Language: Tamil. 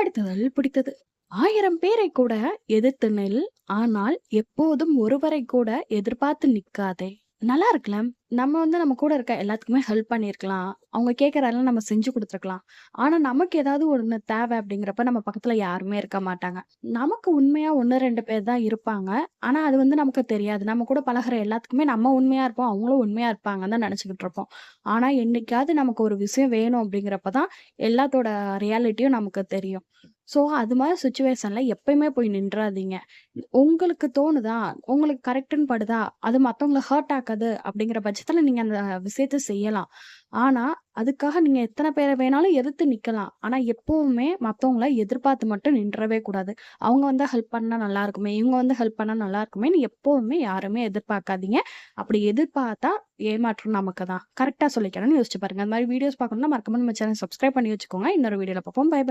பிடித்ததில் பிடித்தது. 1000 பேரைக் கூட எதிர்த்து நில். ஆனால் எப்போதும் ஒருவரைக் கூட எதிர்பார்த்து நிக்காதே. நல்லா இருக்குல்ல. நம்ம கூட இருக்க எல்லாத்துக்குமே ஹெல்ப் பண்ணியிருக்கலாம். அவங்க கேட்கறதெல்லாம் நம்ம செஞ்சு குடுத்துருக்கலாம். ஆனா, நமக்கு ஏதாவது ஒண்ணு தேவை அப்படிங்கிறப்ப நம்ம பக்கத்துல யாருமே இருக்க மாட்டாங்க. நமக்கு உண்மையா 1, 2 பேர் தான் இருப்பாங்க. ஆனா, அது நமக்கு தெரியாது. நம்ம கூட பழகுற எல்லாத்துக்குமே நம்ம உண்மையா இருப்போம். அவங்களும் உண்மையா இருப்பாங்கன்னு தான் நெனச்சுக்கிட்டு இருப்போம். ஆனா, என்னைக்காவது நமக்கு ஒரு விஷயம் வேணும் அப்படிங்கிறப்ப தான் எல்லாத்தோட ரியாலிட்டியும் நமக்கு தெரியும். ஸோ, அது மாரி சிச்சுவேஷன்ல எப்பயுமே போய் நின்றாதீங்க. உங்களுக்கு தோணுதா? உங்களுக்கு கரெக்ட்டுன்னு படுதா? அது மத்தவங்கள ஹர்ட் ஆக்காது அப்படிங்கிற பட்சத்துல நீங்க அந்த விஷயத்த செய்யலாம். ஆனா, அதுக்காக நீங்க எத்தன பேர வேணாலும் எதிர்த்து நிக்கலாம். ஆனா, எப்பவுமே மத்தவங்கள எதிர்பார்த்து மட்டும் நின்றவே கூடாது. அவங்க வந்தா ஹெல்ப் பண்ணா நல்லா இருக்குமே, இவங்க வந்து ஹெல்ப் பண்ணா நல்லா இருக்குமேன்னு எப்பவுமே யாருமே எதிர்பார்க்காதீங்க. அப்படி எதிர்பார்த்தா ஏமாற்றம் நமக்கு தான். கரெக்ட்டா சொல்லிக்கிறேன்னு யோசிச்சு பாருங்க. அந்த மாரி வீடியோஸ் பார்க்கணும்னா மறக்காம நம்ம சேனல் சப்ஸ்கிரைப் பண்ணி வச்சுக்கோங்க. இன்னொரு வீடியோல பார்ப்போம். Bye, by.